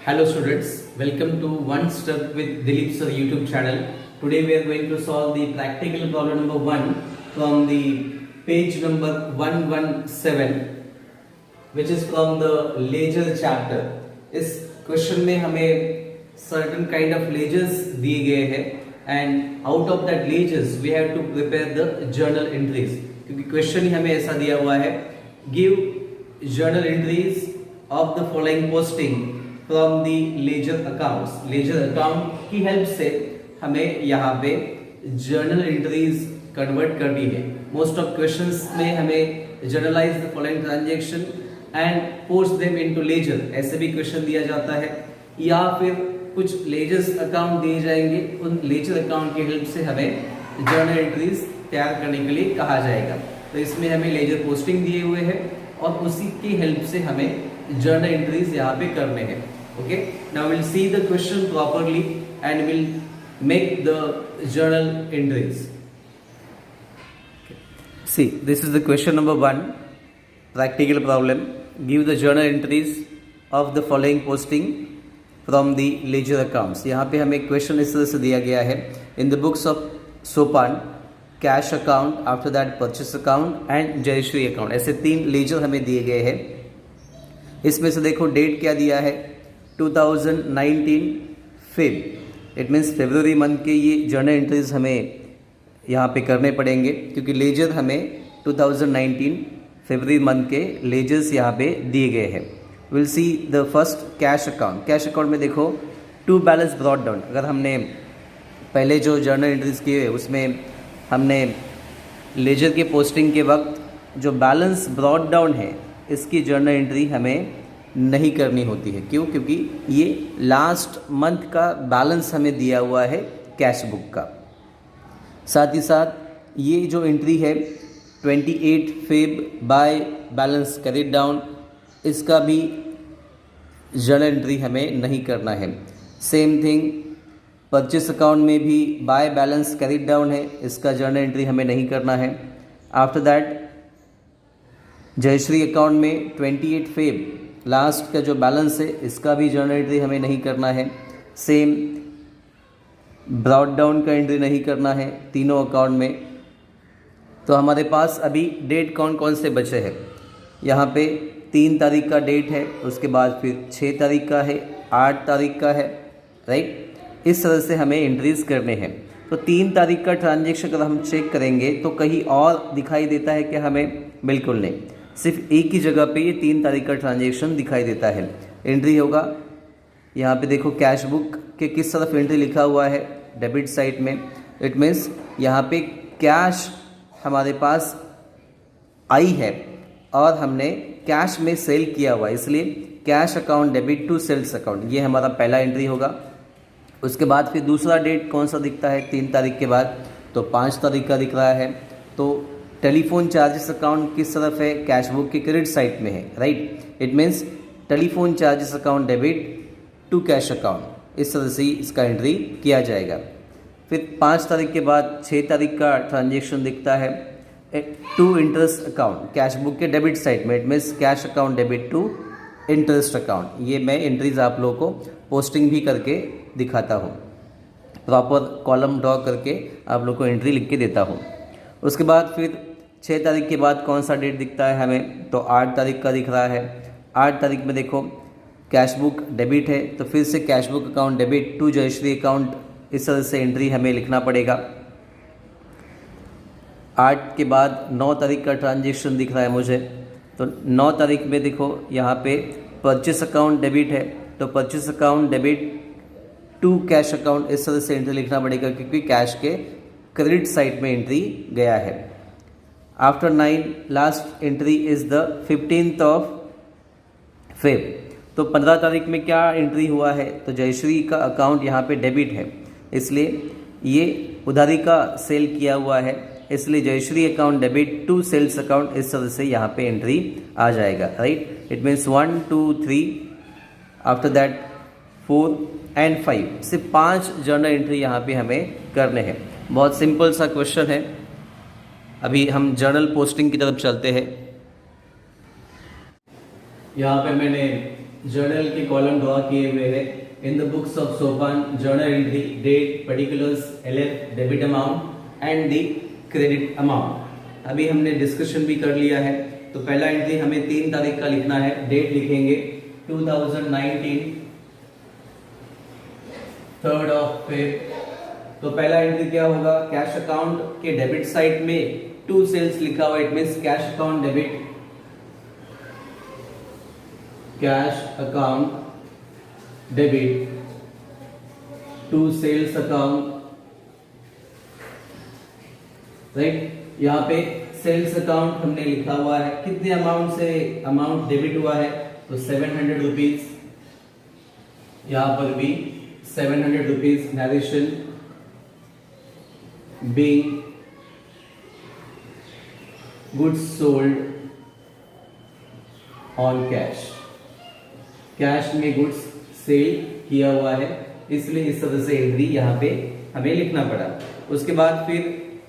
Hello students, welcome to One Step with Dilip Sir YouTube channel. Today we are going to solve the practical problem number 1 from the page number 117 which is from the ledger chapter. इस question में हमें certain kind of ledgers दिए गए हैं and out of that ledgers we have to prepare the journal entries. क्योंकि question ही हमें ऐसा दिया हुआ है, give journal entries of the following posting from the ledger accounts. Ledger account की हेल्प से हमें यहाँ पे जर्नल एंट्रीज कन्वर्ट करनी है. मोस्ट ऑफ क्वेश्चंस में हमें journalize the following transaction and post them into ledger ऐसे भी क्वेश्चन दिया जाता है, या फिर कुछ लेजर्स अकाउंट दिए जाएंगे, उन लेजर अकाउंट की हेल्प से हमें जर्नल एंट्रीज तैयार करने के लिए कहा जाएगा. तो इसमें हमें लेजर पोस्टिंग दिए हुए हैं और उसी की हेल्प से हमें जर्नल एंट्रीज यहाँ पे करने हैं. Okay, now we'll see the question properly and we'll make the journal entries. See, this is the question number 1, practical problem. Give the journal entries of the following posting from the ledger accounts. यहाँ पे हमें question इस तरह से दिया गया है. In the books of Sopan, cash account, after that purchase account and Jayashree account, ऐसे 3 लेजर हमें दिए गए हैं. इसमें से देखो डेट क्या दिया है, 2019 Feb. It means February month के ये जर्नल एंट्रीज हमें यहाँ पे करने पड़ेंगे, क्योंकि लेजर हमें 2019 फेब्रुवरी मंथ के लेजर्स यहाँ पे दिए गए हैं. Will see the first cash account. Cash account में देखो टू बैलेंस ब्रॉट डाउन. अगर हमने पहले जो जर्नल एंट्रीज किए उसमें हमने लेजर के पोस्टिंग के वक्त जो बैलेंस ब्रॉट डाउन है इसकी जर्नल एंट्री हमें नहीं करनी होती है. क्यों? क्योंकि ये लास्ट मंथ का बैलेंस हमें दिया हुआ है कैश बुक का. साथ ही साथ ये जो एंट्री है 28 Feb by balance carried down, इसका भी जर्नल एंट्री हमें नहीं करना है. सेम थिंग परचेस अकाउंट में भी बाय बैलेंस कैरिड डाउन है, इसका जर्नल एंट्री हमें नहीं करना है. आफ्टर दैट जयश्री अकाउंट में 28 फेब लास्ट का जो बैलेंस है इसका भी जर्नल एंट्री हमें नहीं करना है. सेम ब्रॉट डाउन का एंट्री नहीं करना है तीनों अकाउंट में. तो हमारे पास अभी डेट कौन कौन से बचे हैं. यहाँ पे 3 तारीख का डेट है, उसके बाद फिर 6 तारीख का है, 8 तारीख का है, राइट. इस तरह से हमें एंट्रीज करने हैं. तो 3 तारीख का ट्रांजेक्शन अगर हम चेक करेंगे तो कहीं और दिखाई देता है कि हमें, बिल्कुल नहीं, सिर्फ एक ही जगह पे ये 3 तारीख का ट्रांजेक्शन दिखाई देता है. एंट्री होगा यहाँ पे देखो कैश बुक के किस तरफ एंट्री लिखा हुआ है, डेबिट साइड में. इट मीन्स यहाँ पे कैश हमारे पास आई है और हमने कैश में सेल किया हुआ है, इसलिए cash account debit to sales account, ये हमारा पहला एंट्री होगा. उसके बाद फिर दूसरा डेट कौन सा दिखता है 3 तारीख के बाद, तो 5 तारीख का दिख रहा है. तो टेलीफोन चार्जेस अकाउंट किस तरफ है, कैश बुक के क्रेडिट साइड में है, right. It means telephone charges account debit to cash account, इस तरह से इसका एंट्री किया जाएगा. फिर 5 तारीख के बाद 6 तारीख का ट्रांजेक्शन दिखता है to interest account, cash book के डेबिट साइड में. It means cash account debit to interest account. ये मैं एंट्रीज आप लोगों को पोस्टिंग भी करके दिखाता हूँ, प्रॉपर कॉलम ड्रॉ करके आप लोग को एंट्री लिख के देता हूँ. उसके बाद फिर 6 तारीख के बाद कौन सा डेट दिखता है हमें, तो 8 तारीख का दिख रहा है. 8 तारीख में देखो कैश बुक डेबिट है, तो फिर से cash book account debit to Jayashree account, इस तरह से एंट्री हमें लिखना पड़ेगा. 8 के बाद 9 तारीख का ट्रांजेक्शन दिख रहा है मुझे, तो 9 तारीख में देखो यहाँ पे परचेस अकाउंट डेबिट है, तो purchase account debit to cash account, इस तरह से एंट्री लिखना पड़ेगा क्योंकि कैश के क्रेडिट साइड में एंट्री गया है. After 9 last entry is the 15th of Feb. तो 15 तारीख में क्या एंट्री हुआ है, तो जयश्री का अकाउंट यहाँ पे डेबिट है, इसलिए ये उधारी का सेल किया हुआ है, इसलिए Jayashree account debit to sales account, इस तरह से यहाँ पे एंट्री आ जाएगा, right. It means 1 2 3, after that 4 and 5, सिर्फ 5 जर्नल एंट्री यहाँ पे हमें करने हैं. बहुत सिंपल सा क्वेश्चन है. अभी हम जर्नल पोस्टिंग की तरफ चलते हैं. यहाँ पे मैंने जर्नल के कॉलम ड्रॉ किए हुए हैं। In the books of Sopan journal entry, date, particulars, LF, debit amount and the credit amount. अभी हमने डिस्कशन भी कर लिया है। तो पहला एंट्री हमें 3 तारीख का लिखना है। डेट लिखेंगे 2019 3rd of Feb। तो पहला एंट्री क्या होगा, कैश अकाउंट के डेबिट साइड में 2 सेल्स लिखा हुआ, it means cash account debit, cash account debit 2 sales account, right. यहाँ पे सेल्स अकाउंट हमने लिखा हुआ है, कितने अमाउंट से अमाउंट डेबिट हुआ है, तो 700 रुपीज। यहां पर भी 700 rupees. Narration being goods sold on cash, cash में गुड्स सेल किया हुआ है, इसलिए इस तरह से एंट्री यहाँ पे हमें लिखना पड़ा। उसके बाद फिर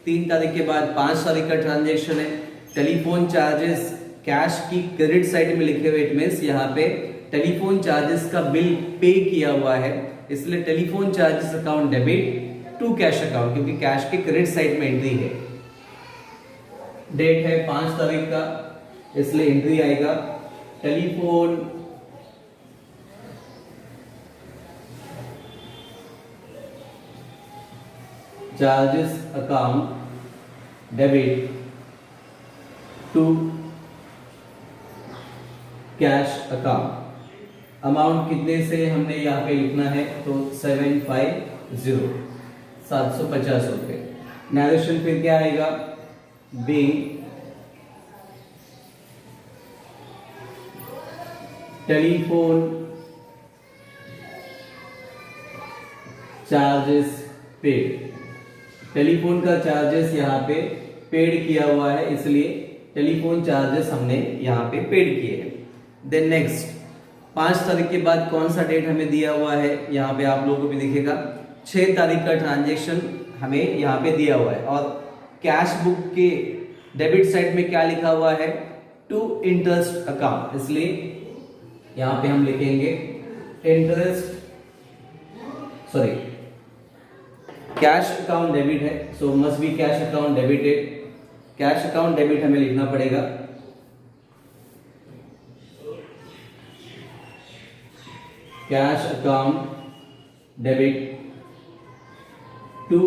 3 तारीख के बाद 5 तारीख का ट्रांजैक्शन है। टेलीफोन चार्जेस कैश की क्रेडिट साइड में लिखे हुए, इट मींस यहाँ पे टेलीफोन चार्जेस का बिल पे किया हुआ है, इसलिए telephone charges account debit to cash account, क्योंकि कैश के क्रेडिट साइड में एंट्री है। डेट है 5 तारीख का, इसलिए एंट्री आएगा telephone charges account debit to cash account. Amount कितने से हमने यहाँ पे लिखना है, तो 750 रुपए। नरेशन फिर क्या आएगा, being telephone charges paid, telephone का चार्जेस यहाँ पे पेड किया हुआ है, इसलिए टेलीफोन चार्जेस हमने यहाँ पे पेड किए हैं। देन नेक्स्ट 5 तारीख के बाद कौन सा डेट हमें दिया हुआ है, यहाँ पे आप लोगों को भी दिखेगा 6 तारीख का ट्रांजैक्शन हमें यहाँ पे दिया हुआ है। और कैश बुक के डेबिट साइड में क्या लिखा हुआ है, टू इंटरेस्ट अकाउंट, इसलिए यहाँ पे हम लिखेंगे interest, sorry cash account debit है, so must be cash account debited. Cash account debit हमें लिखना पड़ेगा, cash account debit to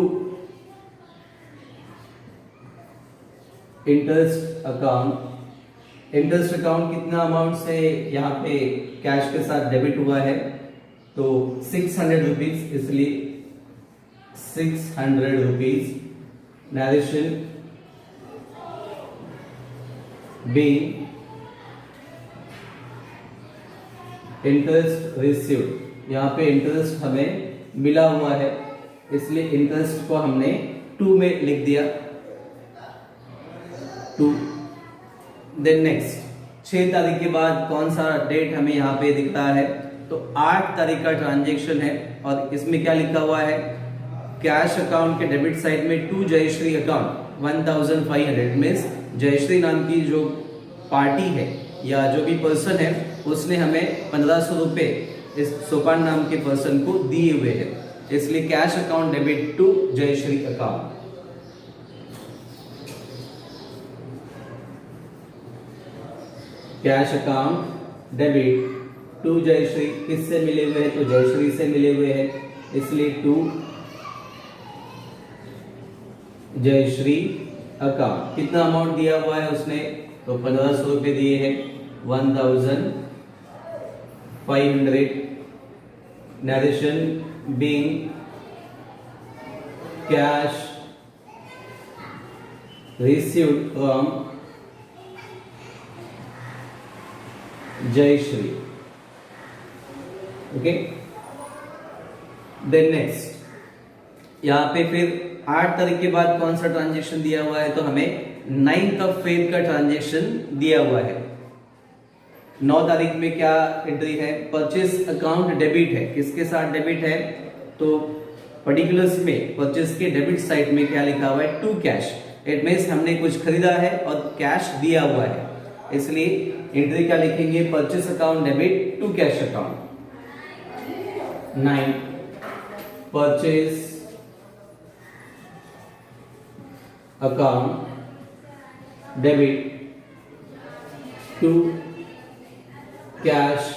interest account. Interest account कितना अमाउंट से यहाँ पे कैश के साथ डेबिट हुआ है, तो 600 रुपीज, इसलिए 600 rupees. Narration being interest received, यहाँ पे इंटरेस्ट हमें मिला हुआ है, इसलिए इंटरेस्ट को हमने 2 में लिख दिया, 2। देन नेक्स्ट 6 तारीख के बाद कौन सा डेट हमें यहाँ पे दिखता है, तो 8 तारीख का ट्रांजैक्शन है। और इसमें क्या लिखा हुआ है, कैश अकाउंट के डेबिट साइड में to Jayashree account 1500, means Jayashree नाम की जो पार्टी है या जो भी पर्सन है, उसने हमें 1500 रुपए इस सोपान नाम के पर्सन को दिए हुए हैं, इसलिए cash account debit to Jayashree account. Cash account debit to Jayashree, किससे मिले हुए हैं, तो जयश्री से मिले हुए हैं, इसलिए टू जयश्री अकाउंट। कितना अमाउंट दिया हुआ है उसने, तो 1500 रुपए दिए हैं, 1500। Narration being cash received from Jayashree, okay. Then next यहाँ पे फिर 8 तारीख के बाद कौन सा ट्रांजैक्शन दिया हुआ है, तो हमें 9th ऑफ फेब का ट्रांजैक्शन दिया हुआ है। 9 तारीख में क्या एंट्री है, परचेस अकाउंट डेबिट है, किसके साथ डेबिट है, तो पर्टिकुलर्स में परचेस के डेबिट साइड में क्या लिखा हुआ है, टू कैश। इट मींस हमने कुछ खरीदा है और कैश दिया हुआ है, इसलिए एंट्री क्या लिखेंगे, purchase account debit to cash account. 9 purchase account debit to cash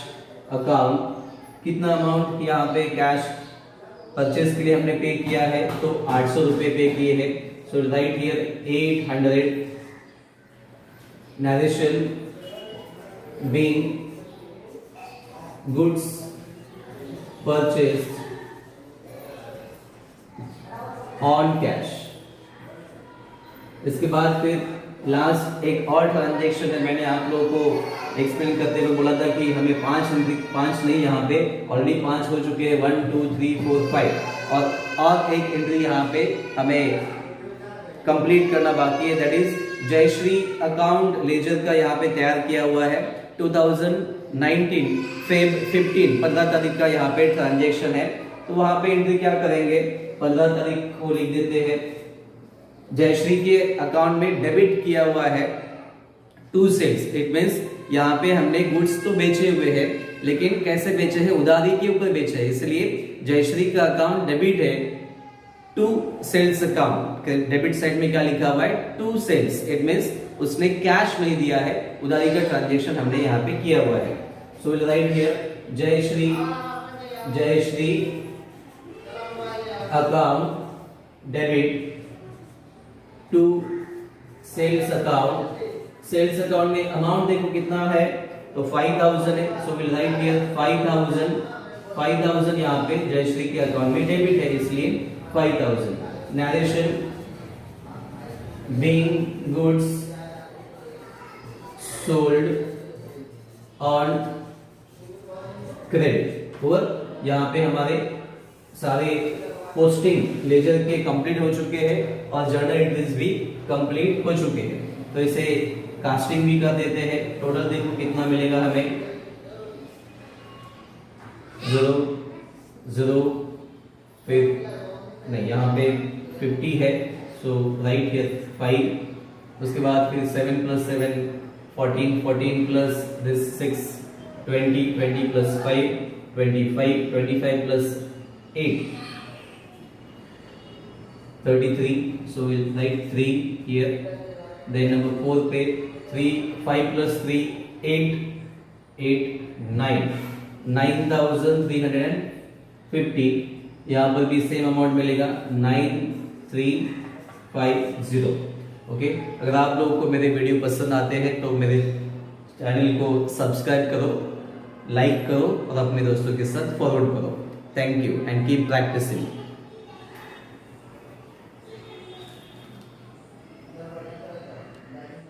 account. कितना अमाउंट यहाँ पे कैश परचेस के लिए हमने पे किया है, तो 800 रुपए पे किए हैं। So right here 800 narration being goods purchased on cash. इसके बाद फिर लास्ट एक और ट्रांजेक्शन है, मैंने आप लोगों को एक्सप्लेन करते हुए बोला था कि हमें पांच नहीं, यहाँ पे ऑलरेडी 5 हो चुके हैं, 1 2 3 4 5 और एक एंट्री यहाँ पे हमें कंप्लीट करना बाकी है, that is Jayashree account ledger का यहाँ पे तैयार किया हुआ है। 2019 फेब 15 तारीख का यहाँ पे ट्रांजेक्शन है। तो वहां पे एंट्री क्या करेंगे, 15 तारीख को लिख देते हैं जयश्री के अकाउंट में डेबिट किया हुआ है टू सेल्स। इट मींस यहाँ पे हमने गुड्स तो बेचे हुए हैं, लेकिन कैसे बेचे हैं, उधारी के ऊपर बेचे हैं, इसलिए जयश्री का अकाउंट डेबिट है to sales account. Debit side में क्या लिखा हुआ है, टू सेल्स। इट मींस उसने कैश नहीं दिया है, उधारी का ट्रांजेक्शन हमने यहाँ पे किया हुआ है। So will write here Jayashree account debit to sales account. Sales account में अमाउंट देखो कितना है, तो 5000 है। सो विल राइट हियर 5000 यहाँ पे जयश्री के अकाउंट में डेबिट है, इसलिए 5000। Narration being goods sold on credit. और यहाँ पे हमारे सारे पोस्टिंग लेजर के कंप्लीट हो चुके हैं और जर्नल एंट्रीज भी कंप्लीट हो चुके हैं। तो इसे कास्टिंग भी कर देते हैं। टोटल देखो कितना मिलेगा हमें, 0 0 फिर नहीं, यहाँ पे 50 है, सो राइट हियर 5। उसके बाद फिर 7 + 7 14 14 plus this 6 20 20 + 5 25 25 + 8 33. So we'll write 3 here. Then number 4 पे 3 5 + 3 8 8 9 9350. यहाँ पर भी सेम अमाउंट मिलेगा 9350. ओके, अगर आप लोगों को मेरे वीडियो पसंद आते हैं तो मेरे चैनल को सब्सक्राइब करो, लाइक करो और अपने दोस्तों के साथ फॉरवर्ड करो. Thank you and keep practising.